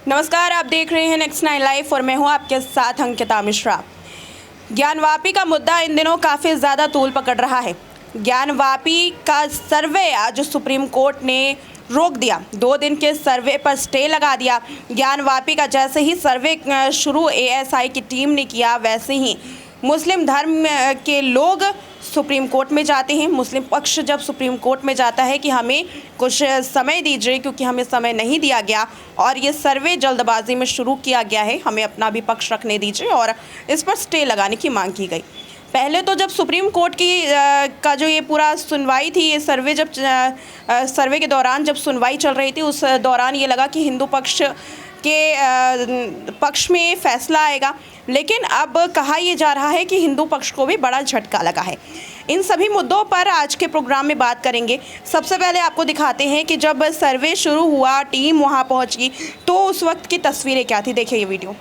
नमस्कार, आप देख रहे हैं नेक्स्ट 9 लाइव और मैं हूं आपके साथ अंकिता मिश्रा। ज्ञानवापी का मुद्दा इन दिनों काफ़ी ज़्यादा तूल पकड़ रहा है। ज्ञानवापी का सर्वे आज सुप्रीम कोर्ट ने रोक दिया। 2 दिन के सर्वे पर स्टे लगा दिया। ज्ञानवापी का जैसे ही सर्वे शुरू एएसआई की टीम ने किया, वैसे ही मुस्लिम धर्म के लोग सुप्रीम कोर्ट में जाते हैं। मुस्लिम पक्ष जब सुप्रीम कोर्ट में जाता है कि हमें कुछ समय दीजिए, क्योंकि हमें समय नहीं दिया गया और ये सर्वे जल्दबाजी में शुरू किया गया है, हमें अपना भी पक्ष रखने दीजिए, और इस पर स्टे लगाने की मांग की गई। पहले तो जब सुप्रीम कोर्ट की का जो ये पूरा सुनवाई थी, ये सर्वे जब सर्वे के दौरान जब सुनवाई चल रही थी, उस दौरान ये लगा कि हिंदू पक्ष के पक्ष में फैसला आएगा, लेकिन अब कहा यह जा रहा है कि हिंदू पक्ष को भी बड़ा झटका लगा है। इन सभी मुद्दों पर आज के प्रोग्राम में बात करेंगे। सबसे पहले आपको दिखाते हैं कि जब सर्वे शुरू हुआ, टीम वहां पहुंची, तो उस वक्त की तस्वीरें क्या थी। देखिए ये वीडियो।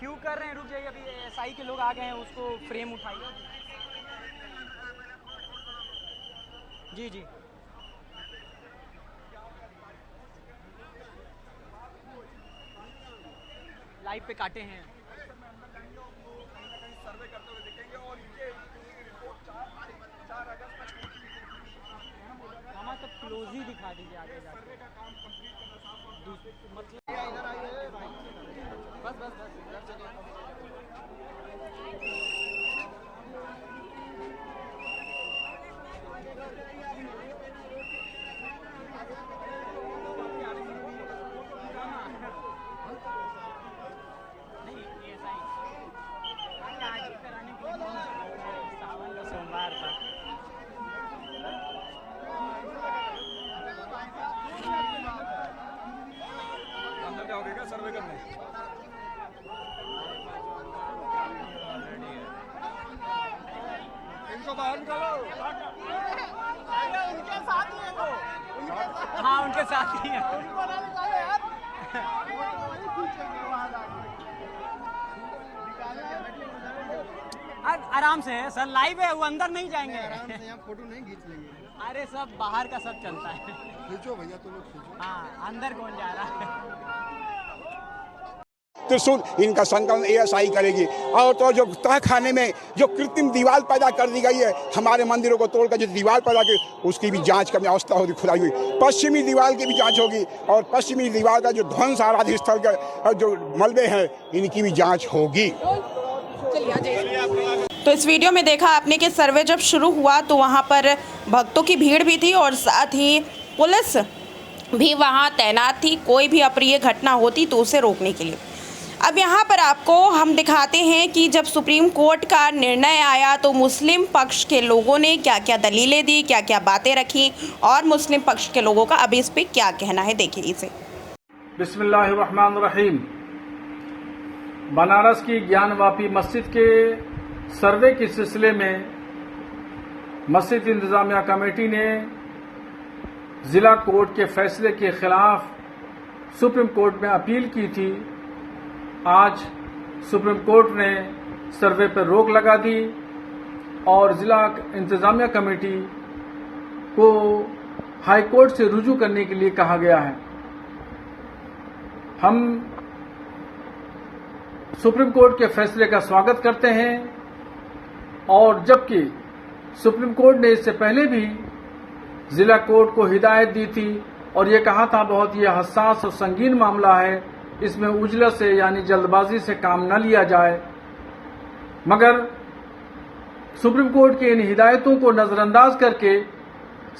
क्यों कर रहे हैं? रुक जाइए, अभी एएसआई के लोग आ गए हैं, उसको फ्रेम उठाइए। जी जी, लाइव पे काटे हैं। सर्वे करते हुए दिखेंगे और ये रिपोर्ट 4 अगस्त तक हमारा सब क्लोज ही दिखा दीजिए आगे जाके। सर्वे का काम कंप्लीट करना मतलब इधर आइए, बस बस बस इधर चलिए। सोमवार था। अंदर जाओगे क्या सर्वे करने? इनको बाहर निकालो। उनके साथ ही है वो। हाँ, उनके साथ ही है। उनको ना निकालो यार। आराम से है सर, लाइव है, वो अंदर नहीं जाएंगे। आराम से, यहाँ फोटो नहीं खींच लेंगे। अरे सब बाहर का सब चलता है। खींचो भैया, तुम लोग खींचो। हाँ, अंदर कौन जा रहा है? त्रिशूल इनका संकलन एएसआई करेगी। और तो जो तहखाने में जो कृत्रिम दीवार पैदा कर दी गई है, हमारे मंदिरों को तोड़कर जो दीवार पैदा की, उसकी भी जांच की व्यवस्था होगी, खुलाई हुई। पश्चिमी दीवार की भी जांच होगी और पश्चिमी दीवार का जो ध्वंस आराध्य स्थल का जो मलबे हैं, इनकी भी जाँच होगी। तो इस वीडियो में देखा आपने कि सर्वे जब शुरू हुआ तो वहाँ पर भक्तों की भीड़ भी थी और साथ ही पुलिस भी वहाँ तैनात थी। कोई भी अप्रिय घटना होती तो उसे रोकने के लिए। अब यहाँ पर आपको हम दिखाते हैं कि जब सुप्रीम कोर्ट का निर्णय आया तो मुस्लिम पक्ष के लोगों ने क्या क्या दलीलें दी, क्या क्या बातें रखी, और मुस्लिम पक्ष के लोगों का अभी इस पर क्या कहना है, देखिए इसे। बिस्मिल्लाहिर्रहमानिर्रहीम। बनारस की ज्ञानवापी मस्जिद के सर्वे के सिलसिले में मस्जिद इंतजामिया कमेटी ने जिला कोर्ट के फैसले के खिलाफ सुप्रीम कोर्ट में अपील की थी। आज सुप्रीम कोर्ट ने सर्वे पर रोक लगा दी और जिला इंतजामिया कमेटी को हाई कोर्ट से रुजू करने के लिए कहा गया है। हम सुप्रीम कोर्ट के फैसले का स्वागत करते हैं, और जबकि सुप्रीम कोर्ट ने इससे पहले भी जिला कोर्ट को हिदायत दी थी और ये कहा था बहुत ये हसास और संगीन मामला है, इसमें उजलत से यानी जल्दबाजी से काम न लिया जाए, मगर सुप्रीम कोर्ट की इन हिदायतों को नजरअंदाज करके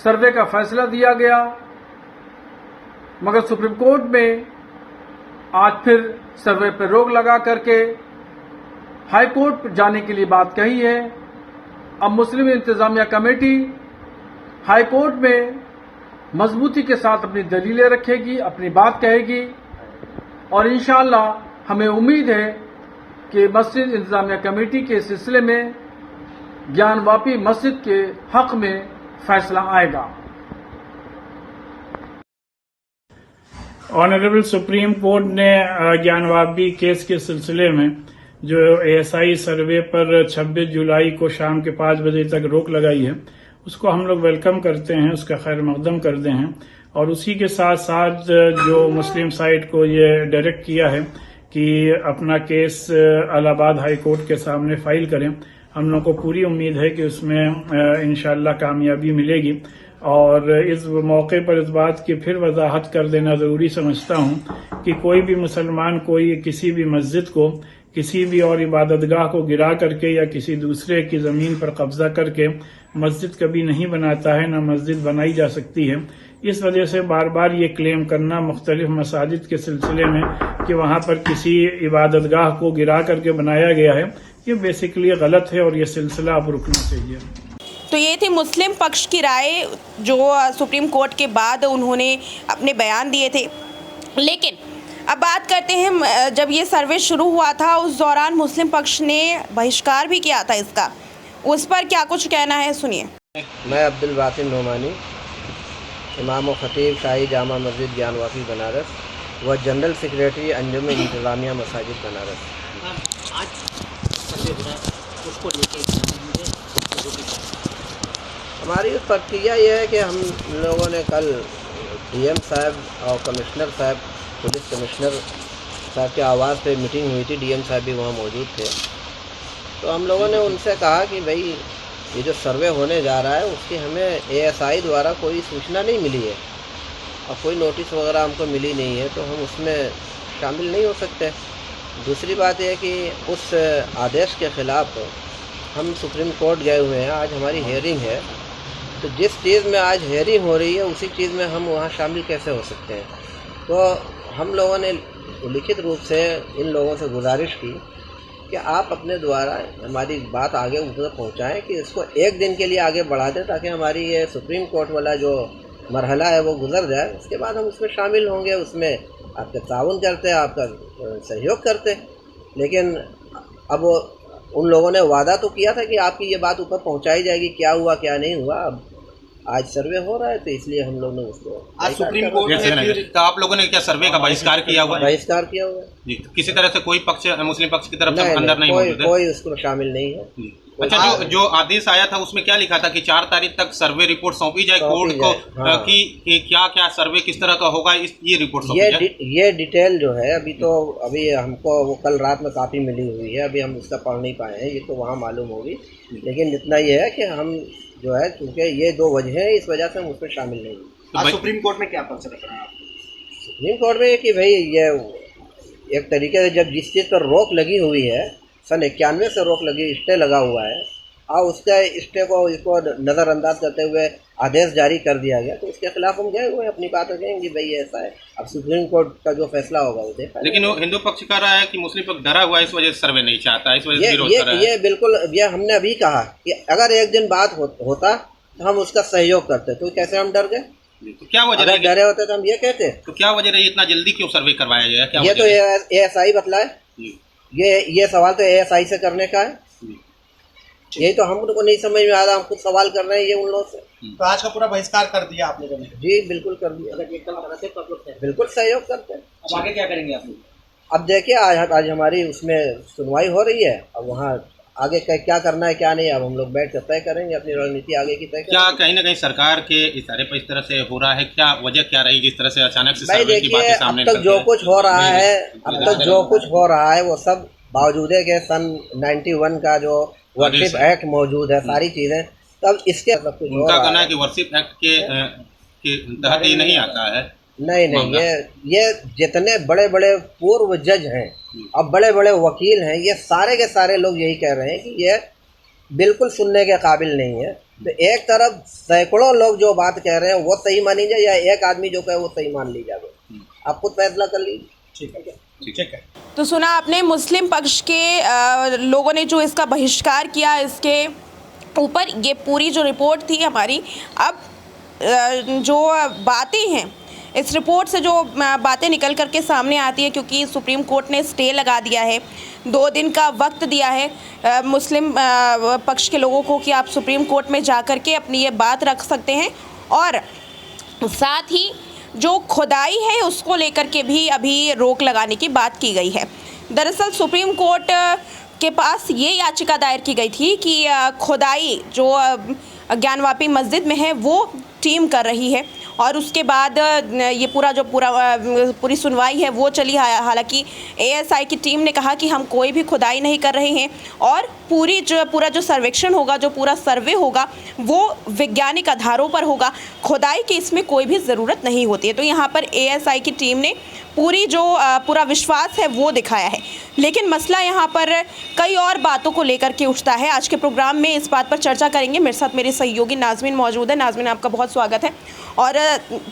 सर्वे का फैसला दिया गया। मगर सुप्रीम कोर्ट में आज फिर सर्वे पर रोक लगा करके हाई कोर्ट जाने के लिए बात कही है। अब मुस्लिम इंतजामिया कमेटी हाई कोर्ट में मजबूती के साथ अपनी दलीलें रखेगी, अपनी बात कहेगी, और इंशाअल्लाह हमें उम्मीद है कि मस्जिद इंतजामिया कमेटी के सिलसिले में ज्ञानवापी मस्जिद के हक में फैसला आएगा। ऑनरेबल सुप्रीम कोर्ट ने ज्ञानवापी केस के सिलसिले में जो एएसआई सर्वे पर 26 जुलाई को शाम के 5 बजे तक रोक लगाई है, उसको हम लोग वेलकम करते हैं, उसका खैर मकदम करते हैं और उसी के साथ साथ जो मुस्लिम साइड को ये डायरेक्ट किया है कि अपना केस इलाहाबाद हाई कोर्ट के सामने फाइल करें। हम लोग को पूरी उम्मीद है कि उसमें इंशाअल्लाह कामयाबी मिलेगी। और इस मौके पर इस बात की फिर वजाहत कर देना ज़रूरी समझता हूं कि कोई भी मुसलमान कोई किसी भी मस्जिद को, किसी भी और इबादतगाह को गिरा करके या किसी दूसरे की ज़मीन पर कब्जा करके मस्जिद कभी नहीं बनाता है, न मस्जिद बनाई जा सकती है। इस वजह से बार बार ये क्लेम करना मुख्तलिफ मसाजिद के सिलसिले में कि वहाँ पर किसी इबादतगाह को गिरा करके बनाया गया है, ये बेसिकली गलत है और ये सिलसिला अब रुकना चाहिए। तो ये थी मुस्लिम पक्ष की राय जो सुप्रीम कोर्ट के बाद उन्होंने अपने बयान दिए थे। लेकिन अब बात करते हैं, जब ये सर्वे शुरू हुआ था उस दौरान मुस्लिम पक्ष ने बहिष्कार भी किया था इसका, उस पर क्या कुछ कहना है सुनिए। मैं अब्दुल बासित नोमानी, इमाम व खतीब शाही जामा मस्जिद ज्ञानवापी बनारस व जनरल सेक्रेटरी अंजुम इंतज़ामिया मसाजिद बनारस। हमारी प्रक्रिया यह है कि हम लोगों ने कल डीएम साहब और कमिश्नर साहब, पुलिस कमिश्नर साहब के आवाज़ पे मीटिंग हुई थी। डीएम साहब भी वहाँ मौजूद थे। तो हम लोगों ने उनसे कहा कि भाई ये जो सर्वे होने जा रहा है उसकी हमें एएसआई द्वारा कोई सूचना नहीं मिली है और कोई नोटिस वगैरह हमको मिली नहीं है, तो हम उसमें शामिल नहीं हो सकते। दूसरी बात यह कि उस आदेश के ख़िलाफ़ हम सुप्रीम कोर्ट गए हुए हैं। आज हमारी हेयरिंग है, तो जिस चीज़ में आज हेयरिंग हो रही है उसी चीज़ में हम वहाँ शामिल कैसे हो सकते हैं। तो हम लोगों ने लिखित रूप से इन लोगों से गुजारिश की कि आप अपने द्वारा हमारी बात आगे उन तक पहुँचाएँ कि इसको एक दिन के लिए आगे बढ़ा दें, ताकि हमारी ये सुप्रीम कोर्ट वाला जो मरहला है वो गुजर जाए। उसके बाद हम उसमें शामिल होंगे, उसमें आपका ताउन करते, आपका सहयोग करते। लेकिन अब उन लोगों ने वादा तो किया था कि आपकी ये बात ऊपर पहुंचाई जाएगी, क्या हुआ क्या नहीं हुआ। अब आज सर्वे हो रहा है, तो इसलिए हम लोग ने उसको आज सुप्रीम कोर्ट में फिर आप लोगों ने क्या सर्वे का बहिष्कार किया हुआ है? बहिष्कार किया हुआ है जी। तो किसी तरह से कोई पक्ष मुस्लिम पक्ष की तरफ से अंदर नहीं कोई, मौजूद है? कोई उसको शामिल नहीं है। अच्छा, जो आदेश आया था उसमें क्या लिखा था कि 4 तारीख तक सर्वे रिपोर्ट सौंपी जाए कोर्ट को? हाँ। कि क्या क्या सर्वे किस तरह का होगा, ये रिपोर्ट सौंपी जाए। ये डिटेल जो है अभी हमको वो कल रात में काफ़ी मिली हुई है, अभी हम उसका पढ़ नहीं पाए हैं, ये तो वहाँ मालूम होगी। लेकिन इतना ये है कि हम जो है, क्योंकि ये 2 वजह है, इस वजह से हम उसमें शामिल नहीं हैं। आज सुप्रीम कोर्ट में क्या पक्ष रख रहे हैं आप? सुप्रीम कोर्ट में कि भाई ये एक तरीके से जब जिस चीज़ पर रोक लगी हुई है, सन 91 से रोक लगी, स्टे लगा हुआ है, और उसका स्टे को इसको नज़रअंदाज करते हुए आदेश जारी कर दिया गया, तो उसके खिलाफ हम गए हुए अपनी बात रखेंगे भाई ऐसा है। अब सुप्रीम कोर्ट का जो फैसला होगा वो देखा। लेकिन हिंदू पक्ष कह रहा है कि मुस्लिम पक्ष डरा हुआ है, इस वजह से सर्वे नहीं चाहता, इस वजह से विरोध कर रहा है। ये बिल्कुल, ये हमने अभी कहा कि अगर एक दिन बात होता तो हम उसका सहयोग करते, तो कैसे हम डर गए? तो क्या वजह अगर डरे होते तो हम ये कहते। तो क्या वजह रही इतना जल्दी क्यों सर्वे करवाया गया? क्या ये तो एएसआई बतलाए, ये सवाल तो एएसआई से करने का है। यही तो हमको नहीं समझ में आ रहा, हम खुद सवाल कर रहे हैं ये उन लोगों से। तो आज का पूरा बहिष्कार कर दिया आप लोगों ने? जी बिल्कुल कर दिया, बिल्कुल सहयोग करते हैं। अब आगे क्या करेंगे आप लोग? अब देखिए आज हमारी उसमें सुनवाई हो रही है, अब वहाँ आगे क्या करना है क्या नहीं, अब हम लोग बैठ कर तय करेंगे, अपनी रणनीति आगे की तय करेंगे। क्या कहीं ना कहीं सरकार के इशारे पर इस तरह से हो रहा है? क्या वजह क्या रही जिस तरह से अचानक से भाई देखिए, अब तक जो कुछ हो रहा है, वो सब बावजूद है कि सन 91 का जो वर्शिप एक्ट मौजूद है, सारी चीजें, तब इसके सब कुछ उनका कहना है कि वर्शिप एक्ट के तहत ये नहीं आता है। नहीं, ये जितने बड़े बड़े पूर्व जज हैं और बड़े बड़े वकील हैं, ये सारे के सारे लोग यही कह रहे हैं कि ये बिल्कुल सुनने के काबिल नहीं है। तो एक तरफ सैकड़ों लोग जो बात कह रहे हैं वो सही मानी जाए, या एक आदमी जो कहे वो सही मान ली जाए, आप खुद फैसला कर लीजिए। ठीक है। तो सुना आपने, मुस्लिम पक्ष के लोगों ने जो इसका बहिष्कार किया, इसके ऊपर ये पूरी जो रिपोर्ट थी हमारी, अब जो बातें हैं इस रिपोर्ट से, जो बातें निकल करके सामने आती है, क्योंकि सुप्रीम कोर्ट ने स्टे लगा दिया है, 2 दिन का वक्त दिया है मुस्लिम पक्ष के लोगों को कि आप सुप्रीम कोर्ट में जा कर के अपनी ये बात रख सकते हैं। और साथ ही जो खुदाई है उसको लेकर के भी अभी रोक लगाने की बात की गई है। दरअसल सुप्रीम कोर्ट के पास ये याचिका दायर की गई थी कि खुदाई जो ज्ञानवापी मस्जिद में है वो टीम कर रही है, और उसके बाद ये पूरी सुनवाई है वो चली। हालांकि एएसआई की टीम ने कहा कि हम कोई भी खुदाई नहीं कर रहे हैं और पूरा जो सर्वेक्षण होगा, जो पूरा सर्वे होगा वो वैज्ञानिक आधारों पर होगा, खुदाई की इसमें कोई भी ज़रूरत नहीं होती है। तो यहाँ पर एएसआई की टीम ने पूरा विश्वास है वो दिखाया है। लेकिन मसला यहाँ पर कई और बातों को लेकर के उठता है। आज के प्रोग्राम में इस बात पर चर्चा करेंगे। मेरे साथ मेरे सहयोगी नाज़मीन मौजूद है। नाज़मीन, आपका बहुत स्वागत है। और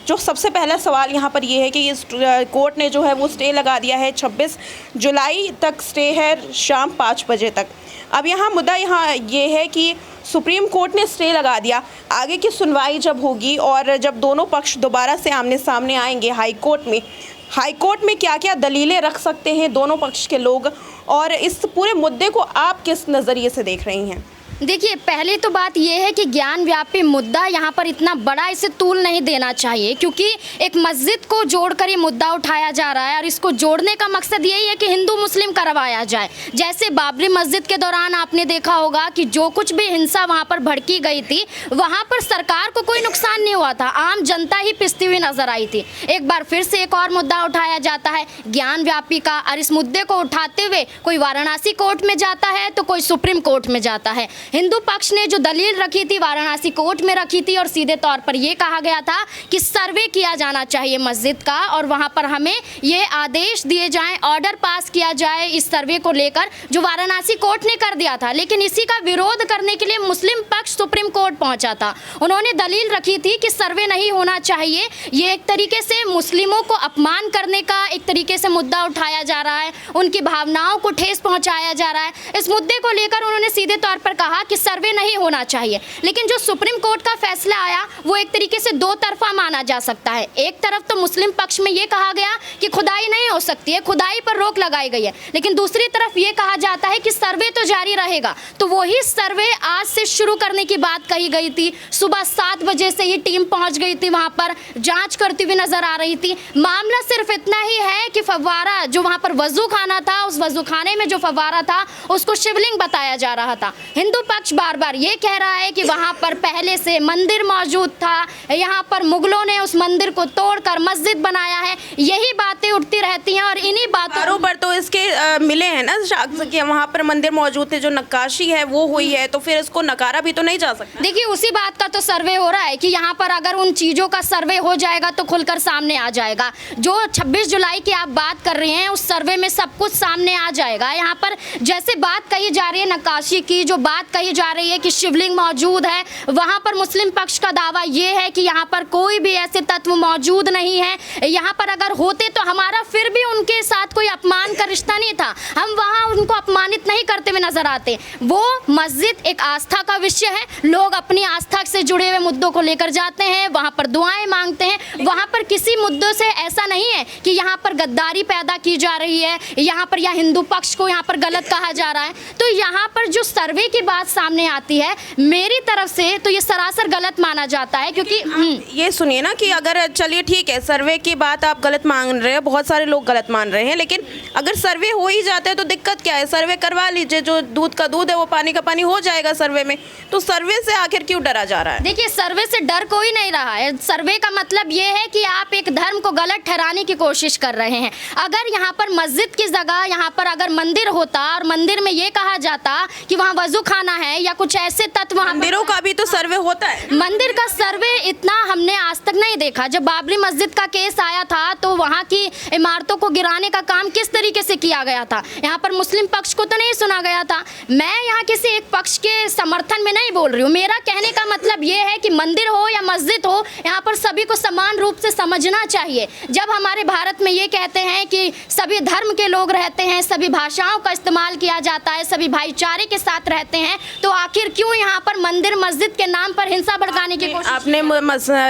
जो सबसे पहला सवाल यहाँ पर ये है कि इस कोर्ट ने जो है वो स्टे लगा दिया है, 26 जुलाई तक स्टे है, शाम 5 बजे तक। अब यहाँ मुद्दा ये है कि सुप्रीम कोर्ट ने स्टे लगा दिया, आगे की सुनवाई जब होगी और जब दोनों पक्ष दोबारा से आमने सामने आएंगे हाई कोर्ट में क्या क्या दलीलें रख सकते हैं दोनों पक्ष के लोग, और इस पूरे मुद्दे को आप किस नज़रिए से देख रही हैं? देखिए, पहले तो बात यह है कि ज्ञान व्यापी मुद्दा यहाँ पर इतना बड़ा इसे तूल नहीं देना चाहिए, क्योंकि एक मस्जिद को जोड़कर ये मुद्दा उठाया जा रहा है और इसको जोड़ने का मकसद यही है कि हिंदू मुस्लिम करवाया जाए। जैसे बाबरी मस्जिद के दौरान आपने देखा होगा कि जो कुछ भी हिंसा वहाँ पर भड़की गई थी, वहाँ पर सरकार को कोई नुकसान नहीं हुआ था, आम जनता ही पिसती हुई नजर आई थी। एक बार फिर से एक और मुद्दा उठाया जाता है ज्ञान व्यापी का, और इस मुद्दे को उठाते हुए कोई वाराणसी कोर्ट में जाता है तो कोई सुप्रीम कोर्ट में जाता है। हिंदू पक्ष ने जो दलील रखी थी वाराणसी कोर्ट में रखी थी और सीधे तौर पर यह कहा गया था कि सर्वे किया जाना चाहिए मस्जिद का और वहां पर हमें ये आदेश दिए जाएं, ऑर्डर पास किया जाए इस सर्वे को लेकर, जो वाराणसी कोर्ट ने कर दिया था। लेकिन इसी का विरोध करने के लिए मुस्लिम पक्ष सुप्रीम कोर्ट पहुंचा था। उन्होंने दलील रखी थी कि सर्वे नहीं होना चाहिए, ये एक तरीके से मुस्लिमों को अपमान करने का एक तरीके से मुद्दा उठाया जा रहा है, उनकी भावनाओं को ठेस पहुंचाया जा रहा है। इस मुद्दे को लेकर उन्होंने सीधे तौर पर कहा कि सर्वे नहीं होना चाहिए। लेकिन जो सुप्रीम कोर्ट का फैसला आया वो एक तरीके से दो तरफा माना जा सकता है। एक तरफ तो मुस्लिम पक्ष में ये कहा गया कि खुदाई नहीं हो सकती है, खुदाई पर रोक लगाई गई है, लेकिन दूसरी तरफ ये कहा जाता है कि सर्वे तो जारी रहेगा। तो वही सर्वे आज से शुरू करने की बात कही गई थी। सुबह 7 बजे से ही टीम पहुंच गई थी, वहां पर जांच करती हुई नजर आ रही थी। मामला सिर्फ इतना ही है कि फव्वारा जो वहां पर वजू खाना था, उस वजू खाने में जो फव्वारा था उसको शिवलिंग बताया जा रहा था। हिंदू पक्ष बार बार ये कह रहा है कि वहां पर पहले से मंदिर मौजूद था, यहाँ पर मुगलों ने उस मंदिर को तोड़कर मस्जिद बनाया है। यही बातें उठती रहती हैं और इन्हीं बातों पर तो इसके मिले हैं ना साक्ष्य कि वहाँ पर मंदिर मौजूद थे, जो नक्काशी है वो हुई है, तो फिर इसको नकारा भी तो नहीं जा सकता। देखिए, उसी बात का तो सर्वे हो रहा है कि यहाँ पर अगर उन चीज़ों का सर्वे हो जाएगा तो खुलकर सामने आ जाएगा। जो 26 जुलाई की आप बात कर रहे हैं उस सर्वे में सब कुछ सामने आ जाएगा। यहाँ पर जैसे बात कही जा रही है नक्काशी की, जो बात कही जा रही है कि शिवलिंग मौजूद है, वहाँ पर मुस्लिम पक्ष का दावा ये है कि यहाँ पर कोई भी ऐसे तत्व मौजूद नहीं है। यहाँ पर अगर होते तो हमारा फिर भी उनके साथ कोई अपमान का रिश्ता नहीं था, हम वहाँ उनको अपमानित नहीं करते हुए नजर आते। वो मस्जिद एक आस्था का विषय है, लोग अपनी आस्था से जुड़े हुए मुद्दों को लेकर जाते हैं, वहाँ पर दुआएं मांगते हैं। वहाँ पर किसी मुद्दों से ऐसा नहीं है कि यहाँ पर गद्दारी पैदा की जा रही है, यहाँ पर या हिंदू पक्ष को यहाँ पर गलत कहा जा रहा है। तो यहाँ पर जो सर्वे की बात सामने आती है मेरी तरफ से तो ये सरासर गलत माना जाता है, क्योंकि ये सुनिए ना कि अगर चलिए ठीक है सर्वे की बात आप गलत मान रहे हैं, बहुत सारे लोग गलत मान रहे हैं, लेकिन अगर सर्वे हो ही जाता है तो दिक्कत क्या है? सर्वे करवा लीजिए, जो दूध का दूध है वो पानी का पानी हो जाएगा सर्वे में। तो सर्वे से आखिर क्यों डरा जा रहा है? देखिए, सर्वे से डर कोई नहीं रहा है। सर्वे का मतलब ये है कि आप एक धर्म को गलत ठहराने की कोशिश कर रहे हैं। अगर यहाँ पर मस्जिद की जगह यहाँ पर अगर मंदिर होता और मंदिर में ये कहा जाता कि वहाँ वजू खाना है या कुछ ऐसे तत्व, मंदिरों का भी तो सर्वे होता है। मंदिर का सर्वे इतना हमने आज तक नहीं देखा। जब बाबरी मस्जिद का केस आया था तो वहाँ की इमारतों को गिराने का काम किस तरीके से किया गया था, यहाँ पर मुस्लिम पक्ष को तो नहीं सुना गया था। मैं यहाँ किसी एक पक्ष के समर्थन में नहीं बोल रही हूँ। मेरा कहने का मतलब ये है कि मंदिर हो या मस्जिद हो, यहाँ पर सभी को समान रूप से समझना चाहिए। जब हमारे भारत में ये कहते हैं कि सभी धर्म के लोग रहते हैं, सभी भाषाओं का इस्तेमाल किया जाता है, सभी भाईचारे के साथ रहते हैं, तो आखिर क्यों यहाँ पर मंदिर मस्जिद के नाम पर हिंसा भड़काने की कोशिश? आपने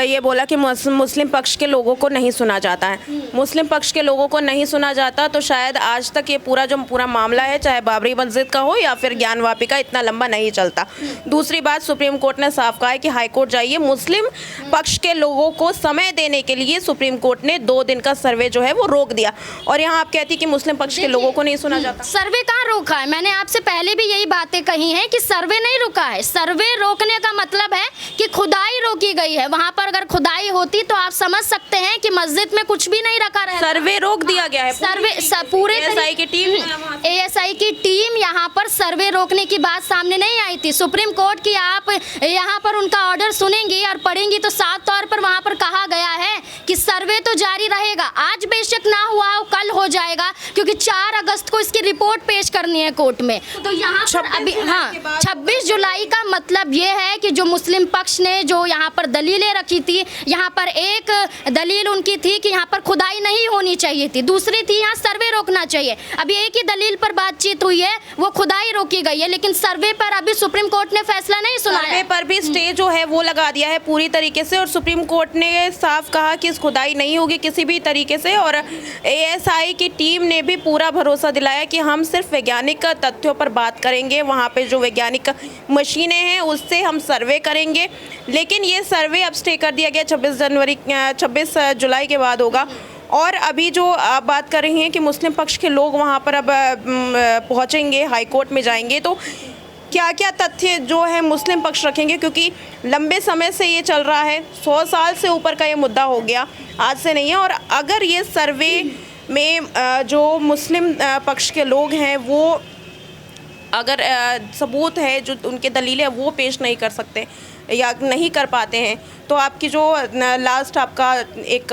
ये बोला कि मुस्लिम पक्ष के लोगों को नहीं सुना जाता है। मुस्लिम पक्ष के लोगों को नहीं सुना जाता तो शायद आज तक ये पूरा मामला है, चाहे बाबरी मस्जिद का हो या फिर प्रोसीजर ज्ञानवापी का इतना लंबा नहीं चलता। दूसरी बात, सुप्रीम कोर्ट ने साफ कहा है कि हाई कोर्ट जाइए। मुस्लिम पक्ष के लोगों को समय देने के लिए सुप्रीम कोर्ट ने 2 दिन का सर्वे जो है वो रोक दिया, और यहाँ आप कहती कि मुस्लिम पक्ष के लोगों को नहीं सुना जाता। सर्वे कहाँ रोका है? मैंने आपसे पहले भी यही बातें कही हैं कि सर्वे नहीं रुका है। सर्वे रोकने का मतलब है कि खुदाई रोकी गई है। वहाँ पर अगर खुदाई होती तो आप समझ सकते हैं कि मस्जिद में कुछ भी नहीं रखा रहता। सर्वे रोक दिया गया है। सर्वे पूरे ASI की टीम ASI की टीम यहाँ पर सर्वे रोकने की बात सामने नहीं आई थी। सुप्रीम कोर्ट की आप यहाँ पर उनका ऑर्डर सुनेंगी और पढ़ेंगी तो साफ तौर पर वहाँ पर कहा गया है कि सर्वे तो जारी रहेगा। आज बेशक ना हुआ हो, कल हो जाएगा, क्योंकि 4 अगस्त को इसकी रिपोर्ट पेश करनी है कोर्ट में। तो यहाँ पर अभी 26 जुलाई का मतलब ये है कि जो मुस्लिम पक्ष ने जो यहाँ पर दलीलें रखी थी, यहाँ पर एक दलील उनकी थी कि यहाँ पर खुदाई नहीं होनी चाहिए थी, दूसरी थी यहाँ सर्वे रोकना चाहिए। अभी एक ही दलील पर बातचीत हुई है, वो खुदाई रोकी गई है, लेकिन सर्वे पर अभी सुप्रीम कोर्ट ने फैसला नहीं सुनाया। सर्वे पर भी स्टे जो है वो लगा दिया है पूरी तरीके से, और सुप्रीम कोर्ट ने साफ कहा कि इस खुदाई नहीं होगी किसी भी तरीके से, और ASI की टीम ने भी पूरा भरोसा दिलाया कि हम सिर्फ वैज्ञानिक तथ्यों पर बात करेंगे, वहाँ पे जो वैज्ञानिक मशीनें हैं उससे हम सर्वे करेंगे। लेकिन ये सर्वे अब स्टे कर दिया गया, 26 जुलाई के बाद होगा। और अभी जो आप बात कर रही हैं कि मुस्लिम पक्ष के लोग वहाँ पर अब पहुँचेंगे, हाई कोर्ट में जाएंगे, तो क्या क्या तथ्य जो है मुस्लिम पक्ष रखेंगे, क्योंकि लंबे समय से ये चल रहा है, 100 साल से ऊपर का ये मुद्दा हो गया, आज से नहीं है। और अगर ये सर्वे में जो मुस्लिम पक्ष के लोग हैं वो अगर सबूत है जो उनके दलीलें वो पेश नहीं कर सकते या नहीं कर पाते हैं, तो आपकी जो लास्ट आपका एक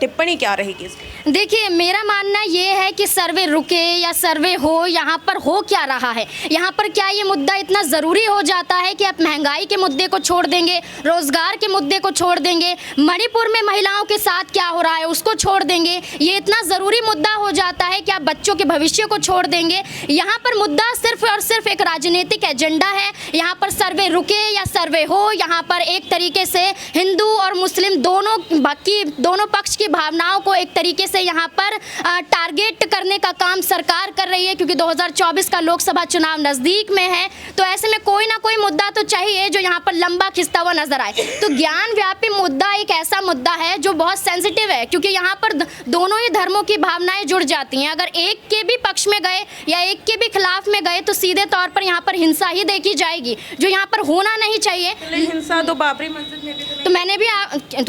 टिप्पणी क्या रहेगी इसकी? देखिए, मेरा मानना ये है कि सर्वे रुके या सर्वे हो, यहाँ पर हो क्या रहा है? यहाँ पर क्या ये मुद्दा इतना ज़रूरी हो जाता है कि आप महंगाई के मुद्दे को छोड़ देंगे, रोज़गार के मुद्दे को छोड़ देंगे, मणिपुर में महिलाओं के साथ क्या हो रहा है उसको छोड़ देंगे? ये इतना ज़रूरी मुद्दा हो जाता है कि आप बच्चों के भविष्य को छोड़ देंगे? यहाँ पर मुद्दा सिर्फ और सिर्फ एक राजनीतिक एजेंडा है। यहाँ पर सर्वे रुके या सर्वे हो, यहाँ पर एक तरीके से हिंदू और मुस्लिम दोनों पक्ष की भावनाओं को एक तरीके से यहाँ पर टारगेट करने का काम सरकार कर रही है, क्योंकि 2024 का लोकसभा चुनाव नज़दीक में है। तो ऐसे में कोई ना कोई मुद्दा तो चाहिए जो यहाँ पर लंबा खिंचता हुआ नजर आए। तो ज्ञान व्यापी मुद्दा एक ऐसा मुद्दा है जो बहुत सेंसिटिव है, क्योंकि यहाँ पर दोनों ही धर्मों की भावनाएं जुड़ जाती हैं। अगर एक के भी पक्ष में गए या एक के भी खिलाफ में गए तो सीधे तौर पर यहाँ पर हिंसा ही देखी जाएगी, जो यहाँ पर होना नहीं चाहिए। हिंसा तो बाबरी मस्जिद में भी तो मैंने भी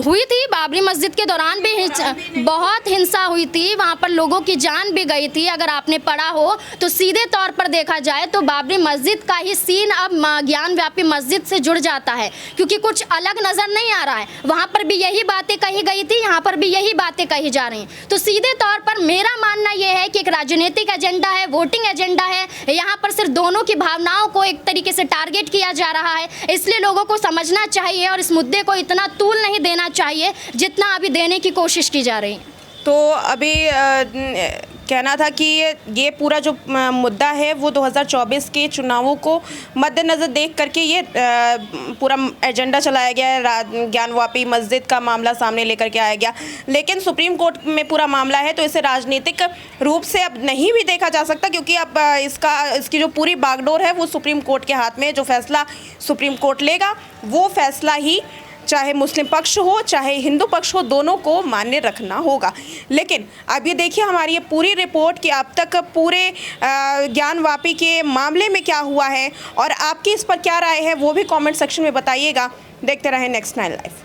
हुई थी, बाबरी मस्जिद के दौरान भी बहुत हिंसा हुई थी, वहाँ पर लोगों की जान भी गई थी। अगर आपने पढ़ा हो तो सीधे तौर पर देखा जाए तो बाबरी मस्जिद का ही सीन अब ज्ञान व्यापी मस्जिद से जुड़ जाता है, क्योंकि कुछ अलग नज़र नहीं आ रहा है। वहाँ पर भी यही बातें कही गई थी, यहाँ पर भी यही बातें कही जा रही हैं। तो सीधे तौर पर मेरा मानना यह है कि एक राजनीतिक एजेंडा है, वोटिंग एजेंडा है। यहाँ पर सिर्फ दोनों की भावनाओं को एक तरीके से टारगेट किया जा रहा है, इसलिए लोगों को समझना चाहिए और इस मुद्दे को इतना तूल नहीं देना चाहिए जितना अभी देने की कोशिश की जा रही है। तो अभी कहना था कि ये पूरा जो मुद्दा है वो 2024 के चुनावों को मद्देनज़र देख करके ये पूरा एजेंडा चलाया गया है, ज्ञानवापी मस्जिद का मामला सामने लेकर के आया गया। लेकिन सुप्रीम कोर्ट में पूरा मामला है तो इसे राजनीतिक रूप से अब नहीं भी देखा जा सकता, क्योंकि अब इसकी जो पूरी बागडोर है वो सुप्रीम कोर्ट के हाथ में है। जो फैसला सुप्रीम कोर्ट लेगा वो फैसला ही चाहे मुस्लिम पक्ष हो चाहे हिंदू पक्ष हो, दोनों को मान्य रखना होगा। लेकिन अब ये देखिए हमारी ये पूरी रिपोर्ट कि अब तक पूरे ज्ञानवापी के मामले में क्या हुआ है और आपकी इस पर क्या राय है वो भी कमेंट सेक्शन में बताइएगा। देखते रहें नेक्स्ट 9 लाइव।